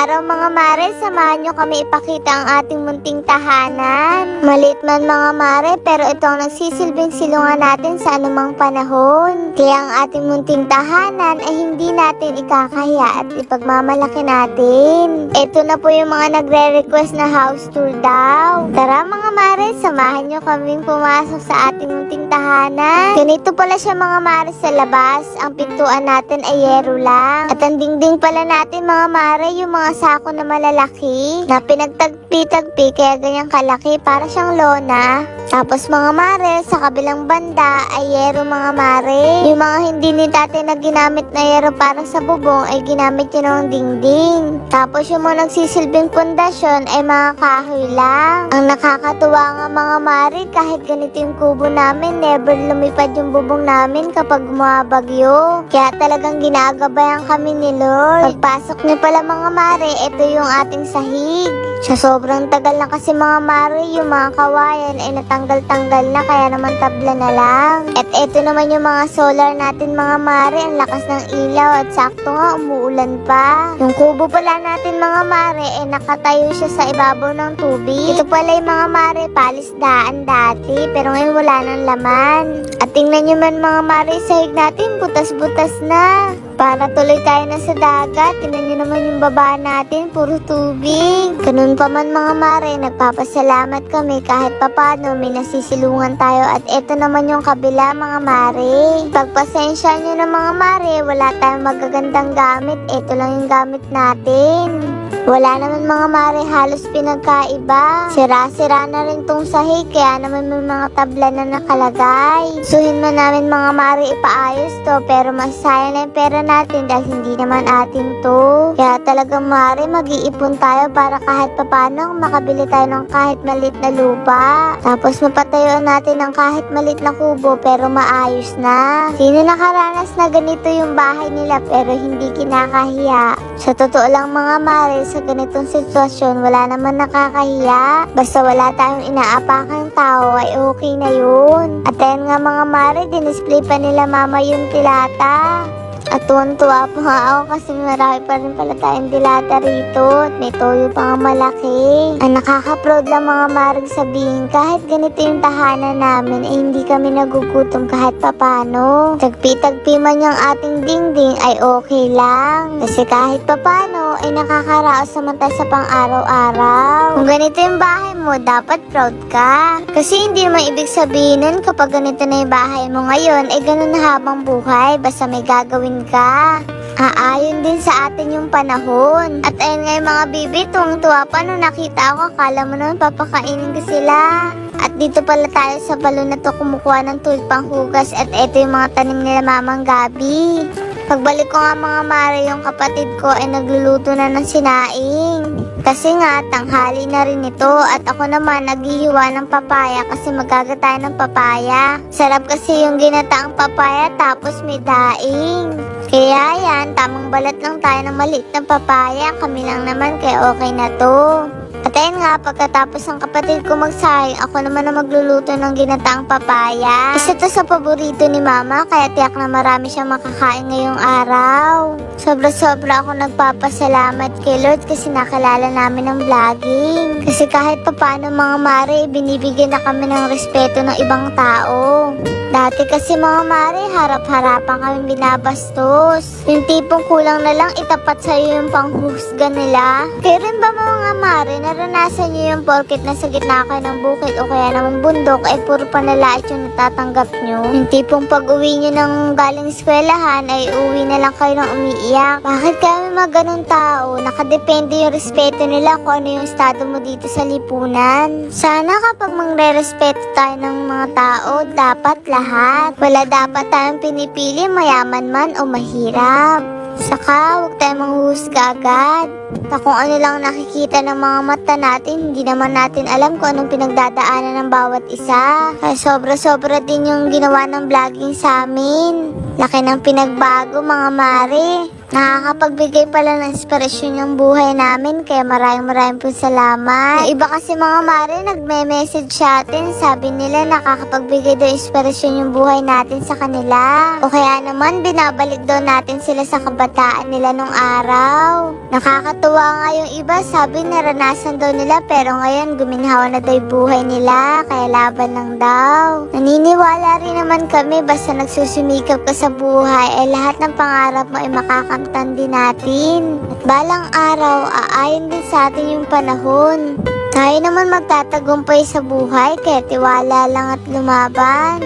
araw mga mare, samahan nyo kami ipakita ang ating munting tahanan. Maliit man mga mare, pero ito ang nagsisilbing silungan natin sa anumang panahon. Kaya ang ating munting tahanan ay hindi natin ikakahiya at ipagmamalaki natin. Ito na po yung mga nagre-request na house tour daw. Tara mga mare, samahan nyo kaming pumasok sa ating munting tahanan. Ganito pala siya mga mare sa labas. Ang pintuan natin ay yero lang. At ang dingding pala natin mga mare, yung mga sako na malalaki na pinagtagpi-tagpi kaya ganyang kalaki para siyang lona. Tapos mga mare, sa kabilang banda ay yero mga mare. Yung mga hindi ni tate na ginamit na yero para sa bubong ay ginamit yun ng dingding. Tapos yung mga nagsisilbing pundasyon ay mga kahoy lang. Ang nakakatuwa nga mga mare, kahit ganito yung kubo namin, never lumipad yung bubong namin kapag bumabagyo. Kaya talagang ginagabayan kami ni Lord. Pagpasok niyo pala mga mare, ito yung ating sahig. Sa sobrang tagal na kasi mga mare, yung mga kawayan ay natanggal-tanggal na kaya naman tabla na lang. At ito naman yung mga solar natin mga mare, ang lakas ng ilaw at sakto nga umuulan pa. Yung kubo pala natin mga mare ay nakatayo siya sa ibabaw ng tubig. Ito pala yung mga mare, palisdaan dati pero ngayon wala nang laman. At tingnan nyo man mga mare, sahig natin butas-butas na. Para tuloy tayo na sa dagat. Tingnan nyo naman yung baba natin, puro tubig. Ganun pa man mga mare, nagpapasalamat kami kahit papano may nasisilungan tayo. At eto naman yung kabila mga mare. Pagpasensya nyo na mga mare, wala tayong magagandang gamit. Eto lang yung gamit natin. Wala naman mga mare, halos pinagkaiba. Sira-sira na rin tong sahig, kaya naman may mga tabla na nakalagay. Suhin man namin mga mare ipaayos to, pero masayang na yung pera natin dahil hindi naman atin to. Kaya talagang mare, mag-iipon tayo para kahit papano makabili tayo ng kahit maliit na lupa. Tapos mapatayuan natin ng kahit maliit na kubo pero maayos na. Sino nakaranas na ganito yung bahay nila pero hindi kinakahiya? Sa totoo lang mga mare, sa ganitong sitwasyon, wala naman nakakahiya. Basta wala tayong inaapakang tao ay okay na yun. At ayan nga mga mare, dinisplay pa nila mama yung tilata. At tuwan-tuwa po nga ako kasi marami pa rin pala tayong dilata rito. At may toyo pa nga malaki. Ang nakaka-proud lang mga maring sabihin, kahit ganito yung tahanan namin, eh hindi kami nagugutom kahit papano. Tagpi-tagpi man yung ating dingding ay okay lang. Kasi kahit papano ay nakakaraos naman tayo sa pang-araw-araw. Kung ganito yung bahay mo, dapat proud ka. Kasi hindi naman ibig sabihin nun kapag ganito na yung bahay mo ngayon, eh ganun na habang buhay. Basta may gagawin ka. Aayon din sa atin yung panahon. At ayun nga yung mga bibi, tuwang-tuwa pa nung nakita ako. Akala mo naman papakainin ko sila. At dito pala tayo sa balon na to kumukuha ng tubig panghugas. At eto yung mga tanim nila mamang Gabi. Pagbalik ko nga mga mare, yung kapatid ko ay nagluluto na ng sinaing. Kasi nga, tanghali na rin ito. At ako naman, naghihiwa ng papaya kasi magagatay ng papaya. Sarap kasi yung ginataang papaya tapos may daing. Kaya yan, tamang balat lang tayo ng maliit na papaya. Kami lang naman, kaya okay na to. At ayun nga, pagkatapos ng kapatid ko magsahing, ako naman na magluluto ng ginataang papaya. Isa to sa paborito ni mama, kaya tiyak na marami siyang makakain ngayong araw. Sobra-sobra ako nagpapasalamat kay Lord kasi nakilala namin ng vlogging. Kasi kahit papano mga mare, binibigyan na kami ng respeto ng ibang tao. Dati kasi mga mare, harap-harapan kami binabastos. Yung tipong kulang na lang itapat sa'yo yung panghusga nila. Kaya rin ba mga mare, naranasan nyo yung porket nasa gitna kayo ng bukid o kaya naman bundok ay puro panalait yung natatanggap nyo? Yung tipong pag-uwi nyo ng galing eskwelahan ay uwi na lang kayo ng umiiyak. Bakit kami mga ganun tao? Nakadepende yung respeto nila kung ano yung estado mo dito sa lipunan. Sana kapag mangre-respeto tayo ng mga tao, dapat lahat. Wala dapat tayong pinipili, mayaman man o mahirap. Saka, huwag tayong manghuhusga agad. Na kung ano lang nakikita ng mga mata natin, hindi naman natin alam kung anong pinagdadaanan ng bawat isa. Kaya sobra-sobra din yung ginawa ng vlogging sa amin. Laki ng pinagbago mga mare. Nakakapagbigay pala ng inspirasyon yung buhay namin, kaya maraming po salamat. Yung iba kasi mga mare, nagme-message sa atin, sabi nila nakakapagbigay daw inspirasyon yung buhay natin sa kanila. O kaya naman, binabalik daw natin sila sa kabataan nila nung araw. Nakakatuwa nga yung iba, sabi naranasan daw nila, pero ngayon guminhawa na daw yung buhay nila, kaya laban lang daw. Naniniwala rin naman kami, basta nagsusumikap ka sa buhay, ay lahat ng pangarap mo ay makakamtan din natin. At balang araw, aayon din sa atin yung panahon. Tayo naman magtatagumpay sa buhay, kaya tiwala lang at lumaban.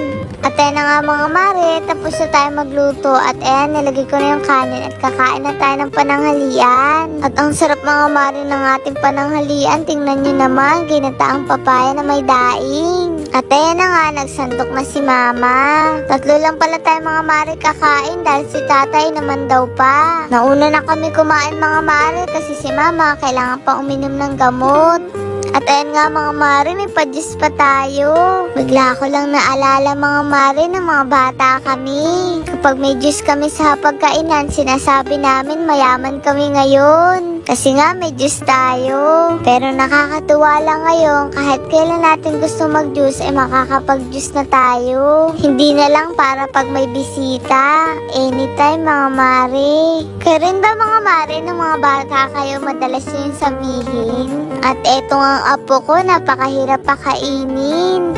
At ayan na nga mga mare, tapos na tayo magluto. At ayan, nilagay ko na yung kanin at kakain na tayo ng pananghalian. At ang sarap mga mare ng ating pananghalian. Tingnan nyo naman, ginataang papaya na may daing. At ayan na nga, nagsandok na si mama. Tatlo lang pala tayo mga mare kakain dahil si tatay naman daw pa. Nauna na kami kumain mga mare kasi si mama kailangan pa uminom ng gamot. At ayan nga mga mare, may pa-juice pa tayo. Bigla ko lang naalala mga mare na mga bata kami. Kapag may juice kami sa pagkainan, sinasabi namin mayaman kami ngayon. Kasi nga may juice tayo. Pero nakakatuwa lang ngayon, kahit kailan natin gusto mag-juice, ay makakapag-juice na tayo. Hindi na lang para pag may bisita. Anytime mga mare. Kaya rin ba mga mare ng mga bata kayo madalas yung sabihin? At eto nga apo ko, napakahirap pakainin.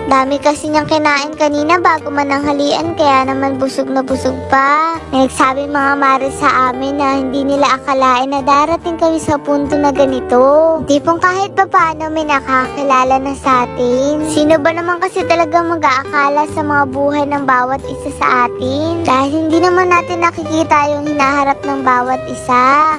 Dami kasi niyang kinain kanina bago mananghalian, kaya naman busog na busog pa. Nagsabi mga mare sa amin na hindi nila akalain na darating kami sa punto na ganito. Tipong kahit pa paano may nakakilala na sa atin. Sino ba naman kasi talagang mag-aakala sa mga buhay ng bawat isa sa atin? Dahil hindi naman natin nakikita yung hinaharap ng bawat isa.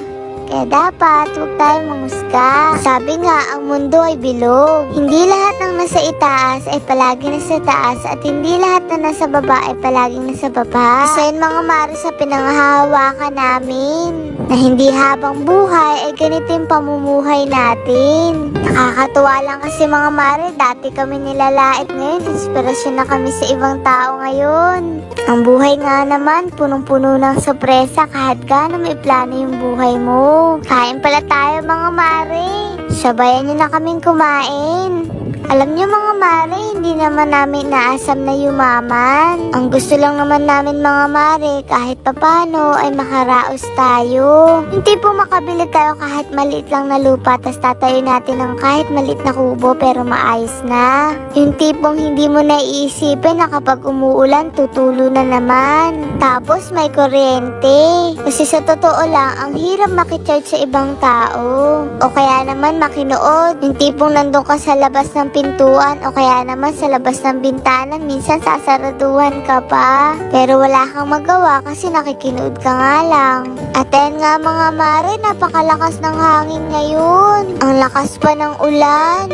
Kaya dapat huwag tayong mangusga. Sabi nga, ang mundo ay bilog. Hindi lahat ng nasa itaas ay palagi nasa taas at hindi lahat na nasa baba ay palaging nasa baba. Isa yun mga mare sa pinanghahawakan namin. Na hindi habang buhay ay ganito yung pamumuhay natin. Nakakatuwa lang kasi mga mare, dati kami nilalait, ngayon inspirasyon na kami sa ibang tao ngayon. Ang buhay nga naman, punong-puno ng sorpresa kahit gaano may plano yung buhay mo. Kain pala tayo mga mare. Sabayan nyo na kaming kumain. Alam nyo mga mare, hindi naman namin naasam na yumaman. Ang gusto lang naman namin mga mare, kahit papano ay makaraos tayo. Yung tipong makabili tayo kahit maliit lang na lupa, tas tatayo natin ng kahit maliit na kubo pero maayos na. Yung tipong hindi mo naiisipin na kapag umuulan, tutulo na naman. Tapos may kuryente. Kasi sa totoo lang, ang hirap makicharge sa ibang tao. O kaya naman makinood. Yung tipong nandun ka sa labas ng pintuan o kaya naman sa labas ng bintana, minsan sasaraduhan ka pa. Pero wala kang magawa kasi nakikinood ka nga lang. At ayan nga mga mare, napakalakas ng hangin ngayon. Ang lakas pa ng ulan.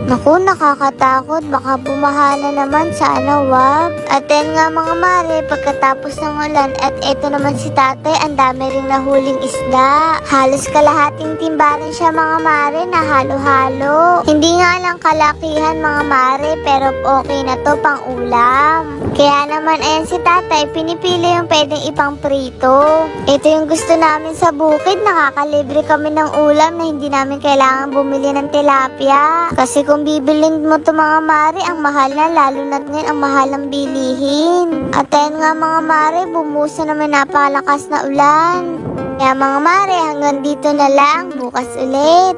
Naku, nakakatakot. Baka bumaha na naman. Sana wag. At yan nga mga mare, pagkatapos ng ulan, at eto naman si tatay, ang dami ring nahuling isda. Halos kalahating timbaran siya mga mare na halo-halo. Hindi nga lang kalakihan mga mare, pero okay na to pang ulam. Kaya naman ayan si tatay, pinipili yung pwedeng ipang prito. Ito yung gusto namin sa bukid, nakakalibre kami ng ulam na hindi namin kailangan bumili ng tilapia. Kasi kung bibilin mo to mga mare, ang mahal na, lalo na ngayon ang mahal ng bilihin. At ayan nga mga mare, bumusa naman napakalakas na ulan. Kaya mga mare, hanggang dito na lang, bukas ulit.